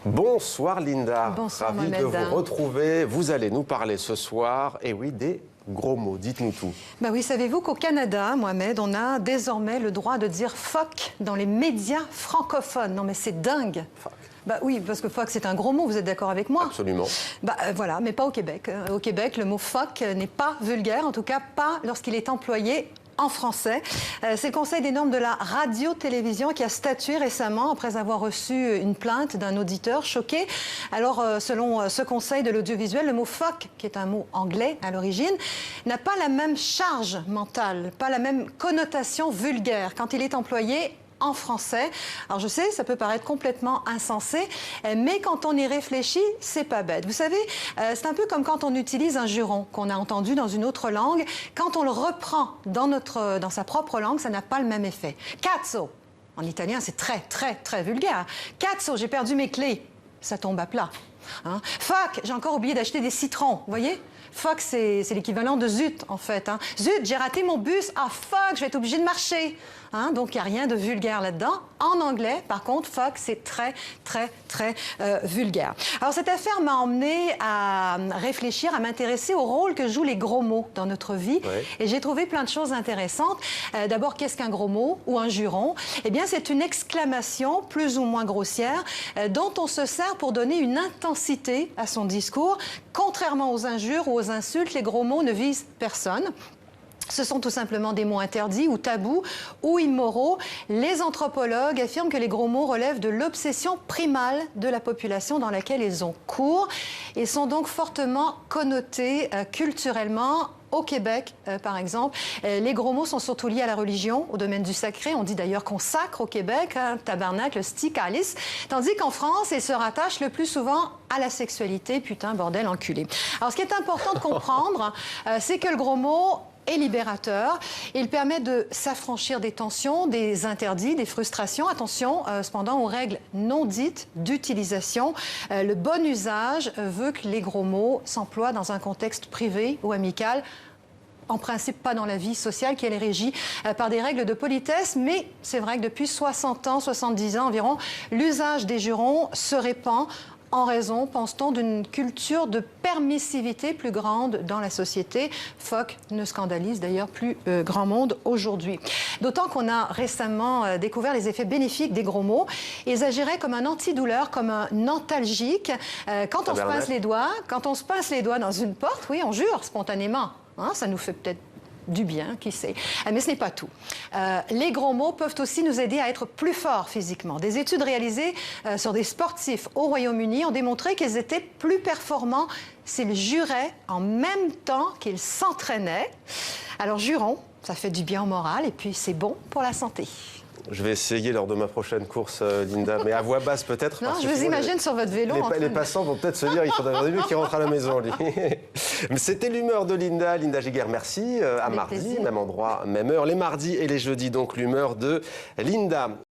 Bonsoir Linda, Bonsoir ravi de Mohamed. vous retrouver. Vous allez nous parler ce soir, et oui, des gros mots. Dites-nous tout. Bah oui, savez-vous qu'au Canada, Mohamed, on a désormais le droit de dire fuck dans les médias francophones. Non mais c'est dingue. Fuck. Bah oui, parce que fuck c'est un gros mot, vous êtes d'accord avec moi? Absolument. Bah voilà, mais pas au Québec. Au Québec, le mot fuck n'est pas vulgaire, en tout cas pas lorsqu'il est employé en français. C'est le Conseil des normes de la radio-télévision qui a statué récemment après avoir reçu une plainte d'un auditeur choqué. Alors, selon ce Conseil de l'audiovisuel, le mot fuck, qui est un mot anglais à l'origine, n'a pas la même charge mentale, pas la même connotation vulgaire quand il est employé en français. Alors je sais, ça peut paraître complètement insensé, mais quand on y réfléchit, c'est pas bête. Vous savez, c'est un peu comme quand on utilise un juron qu'on a entendu dans une autre langue. Quand on le reprend dans sa propre langue, ça n'a pas le même effet. Cazzo, en italien, c'est très vulgaire. Cazzo, j'ai perdu mes clés. Ça tombe à plat. Hein? Fuck, j'ai encore oublié d'acheter des citrons. Vous voyez? Fuck, c'est l'équivalent de zut, en fait. Hein. Zut, j'ai raté mon bus. Ah, fuck, je vais être obligé de marcher. Hein, donc, il n'y a rien de vulgaire là-dedans. En anglais, par contre, fuck, c'est très vulgaire. Alors, cette affaire m'a emmené à réfléchir, à m'intéresser au rôle que jouent les gros mots dans notre vie. Ouais. Et j'ai trouvé plein de choses intéressantes. D'abord, qu'est-ce qu'un gros mot ou un juron? Eh bien, c'est une exclamation plus ou moins grossière dont on se sert pour donner une intensité à son discours. Contrairement aux injures ou aux insultes, les gros mots ne visent personne. Ce sont tout simplement des mots interdits ou tabous ou immoraux. Les anthropologues affirment que les gros mots relèvent de l'obsession primale de la population dans laquelle ils ont cours et sont donc fortement connotés culturellement. Au Québec, par exemple, les gros mots sont surtout liés à la religion, au domaine du sacré. On dit d'ailleurs qu'on sacre au Québec, hein, tabernacle, sti, calice. Tandis qu'en France, ils se rattachent le plus souvent à la sexualité, putain, bordel, enculé. Alors, ce qui est important de comprendre, c'est que le gros mot est libérateur. Il permet de s'affranchir des tensions, des interdits, des frustrations. Attention, cependant, aux règles non dites d'utilisation. Le bon usage veut que les gros mots s'emploient dans un contexte privé ou amical. En principe, pas dans la vie sociale qui est régie par des règles de politesse, mais c'est vrai que depuis 60 ans, 70 ans environ, l'usage des jurons se répand en raison, pense-t-on, d'une culture de permissivité plus grande dans la société. Fuck ne scandalise d'ailleurs plus grand monde aujourd'hui. D'autant qu'on a récemment découvert les effets bénéfiques des gros mots. Ils agiraient comme un antidouleur, comme un antalgique. Quand on se pince les doigts dans une porte, oui, on jure spontanément. Hein, ça nous fait peut-être du bien, qui sait. Mais ce n'est pas tout. Les gros mots peuvent aussi nous aider à être plus forts physiquement. Des études réalisées sur des sportifs au Royaume-Uni ont démontré qu'ils étaient plus performants s'ils juraient en même temps qu'ils s'entraînaient. Alors jurons, ça fait du bien au moral et puis c'est bon pour la santé. Je vais essayer lors de ma prochaine course, Linda, mais à voix basse peut-être. Non, je vous imagine sur votre vélo. Les passants vont peut-être se dire il faudrait mieux qu'il rentre à la maison, lui. C'était l'humeur de Linda. Linda Giguère, merci. À mardi, même endroit, même heure. Les mardis et les jeudis, donc l'humeur de Linda.